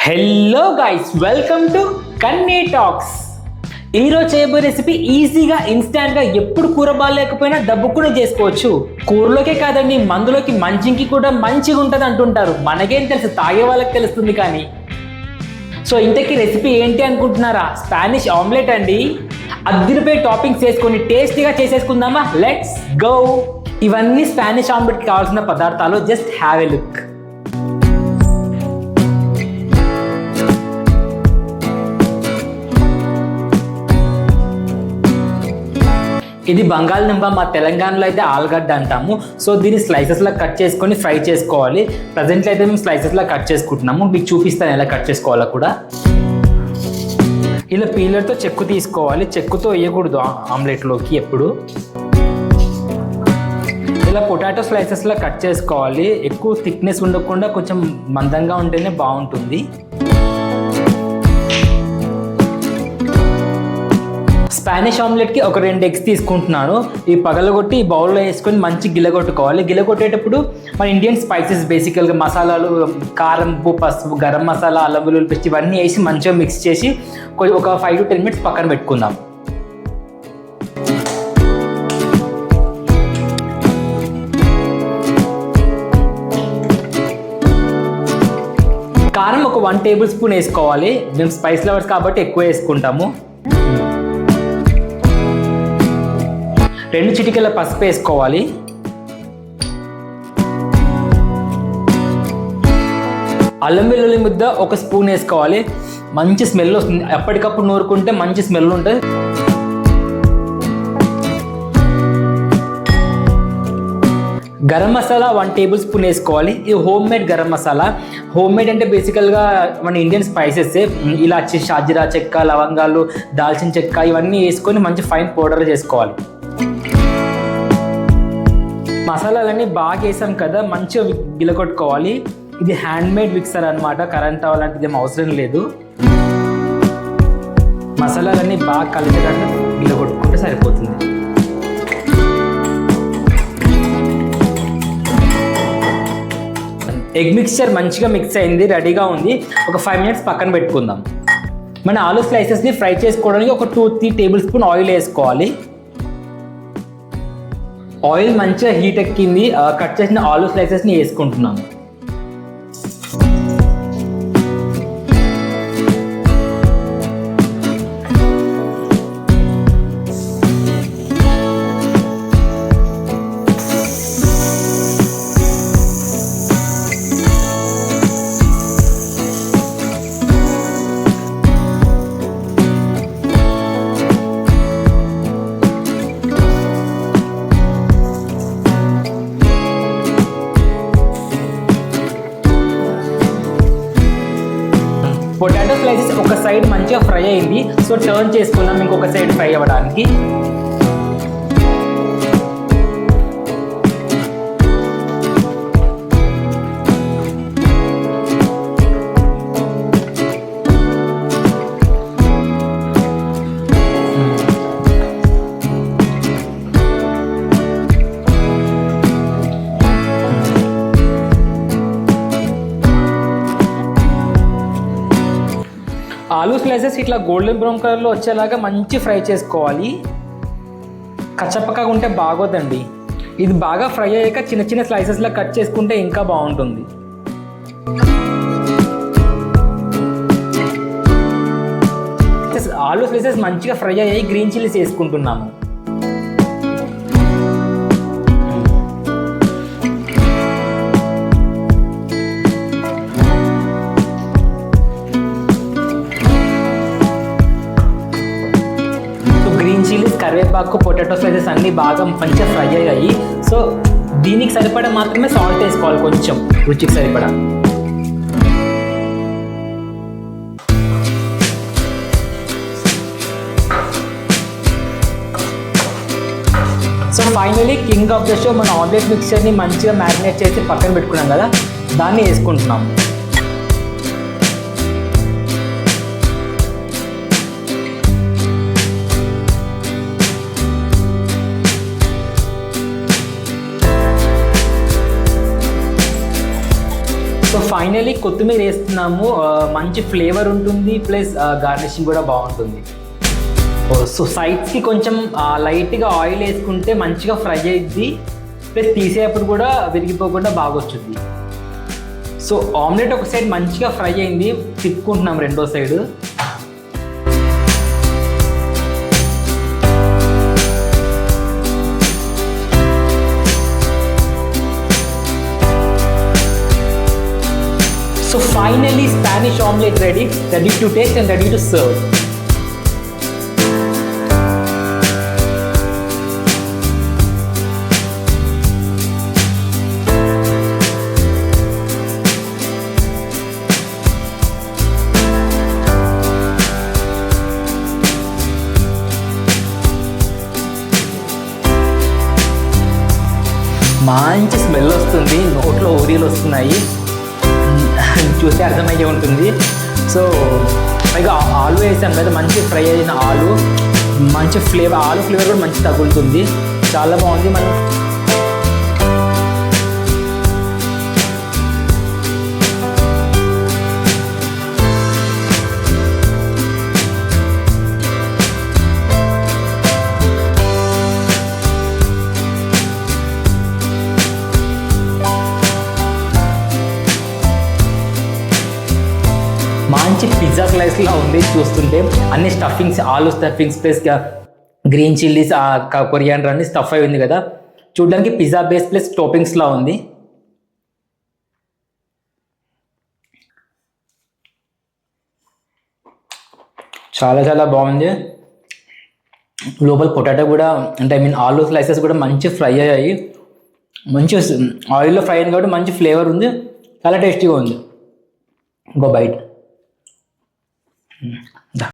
Hello guys, welcome to Kanni talks. ఈరోజు చేయబోయే recipe ఈజీగా ఇన్స్టాంట్గా ఎప్పుడు కూర బాగాలేకపోయినా దబ్బుకునే చేసుకోవచ్చు. కూరలోకే కాదండి, మందులోకి మంచింకి కూడా మంచిగా ఉంటుంది అంటుంటారు. మనకేం తెలుసు, తాగే వాళ్ళకి తెలుస్తుంది. కానీ సో ఇంతకీ రెసిపీ ఏంటి అనుకుంటున్నారా? స్పానిష్ ఆమ్లెట్ అండి. అద్దరిపై టాపింగ్స్ వేసుకొని టేస్టీగా చేసేసుకుందామా? Let's go. ఇవన్నీ స్పానిష్ ఆమ్లెట్కి కావాల్సిన పదార్థాలు. Just have a look. ఇది బంగాళదుంప, మా తెలంగాణలో అయితే ఆలుగడ్డ అంటాము. సో దీన్ని స్లైసెస్లా కట్ చేసుకొని ఫ్రై చేసుకోవాలి. ప్రజెంట్లో అయితే మేము స్లైసెస్లా కట్ చేసుకుంటున్నాము. మీకు చూపిస్తాను ఎలా కట్ చేసుకోవాలో కూడా. ఇలా పీలర్తో చెక్కు తీసుకోవాలి. చెక్కుతో వేయకూడదు ఆమ్లెట్లోకి ఎప్పుడు. ఇలా పొటాటో స్లైసెస్లా కట్ చేసుకోవాలి. ఎక్కువ థిక్నెస్ ఉండకుండా కొంచెం మందంగా ఉంటేనే బాగుంటుంది. స్పానిష్ ఆమ్లెట్కి ఒక 2 ఎగ్స్ తీసుకుంటున్నాను. ఈ పగలగొట్టి ఈ బౌల్లో వేసుకొని మంచి గిలగొట్టుకోవాలి. గిలగొట్టేటప్పుడు మన ఇండియన్ స్పైసెస్ బేసికల్గా మసాలాలు, కారం, ఉప్పు, పసుపు, గరం మసాలా, అల్లం వెల్లుల్లి పేస్ట్ ఇవన్నీ వేసి మంచిగా మిక్స్ చేసి ఒక 5 to 10 minutes పక్కన పెట్టుకుందాం. కారం ఒక 1 tablespoon వేసుకోవాలి. మేము స్పైస్ లవర్స్ కాబట్టి ఎక్కువ వేసుకుంటాము. 2 చిటికెల పసుపు వేసుకోవాలి. అల్లం వెల్లుల్లి ముద్ద 1 స్పూన్ వేసుకోవాలి. మంచి స్మెల్ వస్తుంది. ఎప్పటికప్పుడు నూరుకుంటే మంచి స్మెల్ ఉంటుంది. గరం మసాలా 1 tablespoon వేసుకోవాలి. ఇది home made garam masala. Home made అంటే బేసికల్గా మన ఇండియన్ స్పైసెస్, ఇలాచి, షాజీరా, చెక్క, లవంగాలు, దాల్చిన చెక్క ఇవన్నీ వేసుకొని మంచి ఫైన్ పౌడర్ చేసుకోవాలి. మసాలాలన్నీ బాగా వేసాం కదా, మంచిగా గిలకొట్టుకోవాలి. ఇది హ్యాండ్ మేడ్ మిక్సర్ అనమాట. కరెంట్ అలాంటిది ఏం అవసరం లేదు. మసాలాలన్నీ బాగా కలిసేటట్టు గిలకొట్టుకుంటే సరిపోతుంది. ఎగ్ మిక్స్చర్ మంచిగా మిక్స్ అయింది, రెడీగా ఉంది. ఒక 5 minutes పక్కన పెట్టుకుందాం. మన ఆలు స్లైసెస్ని ఫ్రై చేసుకోవడానికి ఒక 2-3 tablespoon ఆయిల్ వేసుకోవాలి. ఆయిల్ మంచిగా హీట్ ఎక్కింది. కట్ చేసిన ఆలు స్లైసెస్ని వేసుకుంటున్నాము. పొటాటో స్లైసెస్ ఒక సైడ్ మంచిగా ఫ్రై అయింది. సో టర్న్ చేసుకున్నాం ఇంకొక సైడ్ ఫ్రై అవ్వడానికి. ఆలూ స్లైసెస్ ఇట్లా గోల్డెన్ బ్రౌన్ కలర్లో వచ్చేలాగా మంచి ఫ్రై చేసుకోవాలి. కచ్చపక్కగా ఉంటే బాగోదండి. ఇది బాగా ఫ్రై అయ్యాక చిన్న చిన్న స్లైసెస్లా కట్ చేసుకుంటే ఇంకా బాగుంటుంది. ఆలూ స్లైసెస్ మంచిగా ఫ్రై అయ్యాయి. గ్రీన్ చిల్లీస్ వేసుకుంటున్నాము. గ్రీన్ చిల్లీస్, కరివేపాకు, పొటాటో స్లైసెస్ అన్నీ బాగా మంచిగా ఫ్రై అయ్యాయి. సో దీనికి సరిపడా మాత్రమే సాల్ట్ వేసుకోవాలి, కొంచెం రుచికి సరిపడా. So finally king of the show, మన ఆమ్లెట్ మిక్చర్ని మంచిగా మ్యారినేట్ చేసి పక్కన పెట్టుకున్నాం కదా, దాన్ని వేసుకుంటున్నాము. సో ఫైనలీ కొత్తిమీర వేస్తున్నాము. మంచి ఫ్లేవర్ ఉంటుంది, ప్లస్ గార్నిషింగ్ కూడా బాగుంటుంది. సో సైడ్స్కి కొంచెం లైట్గా ఆయిల్ వేసుకుంటే మంచిగా ఫ్రై అయ్యిద్ది, ప్లస్ తీసేటప్పుడు కూడా విరిగిపోకుండా బాగా వచ్చింది. సో ఆమ్లెట్ ఒక సైడ్ మంచిగా ఫ్రై అయింది, తిప్పుకుంటున్నాం రెండో side. So finally Spanish omelette ready to taste and ready to serve. మంచి స్మెల్ వస్తుంది, నోట్లో ఊరియలు వస్తున్నాయి, చూస్తే అర్థమయ్యే ఉంటుంది. సో పైగా ఆలు వేసాం కదా, మంచి ఫ్రై అయిన ఆలు, మంచి ఫ్లేవర్, ఆలు ఫ్లేవర్ కూడా మంచి తగులుతుంది, చాలా బాగుంది. మనం మంచి పిజ్జా స్లైస్లా ఉంది చూస్తుంటే. అన్ని స్టఫింగ్స్, ఆలు stuffings plus green chillies, coriander అన్ని స్టఫ్ అయి ఉంది కదా, చూడడానికి పిజ్జా బేస్ ప్లస్ టాపింగ్స్లా ఉంది. చాలా చాలా బాగుంది. లోపల పొటాటో కూడా, అంటే ఆలు స్లైసెస్ కూడా మంచి ఫ్రై అయ్యాయి, మంచి ఆయిల్లో ఫ్రై అయింది కాబట్టి మంచి ఫ్లేవర్ ఉంది, చాలా టేస్టీగా ఉంది. ఇంకో బైట్.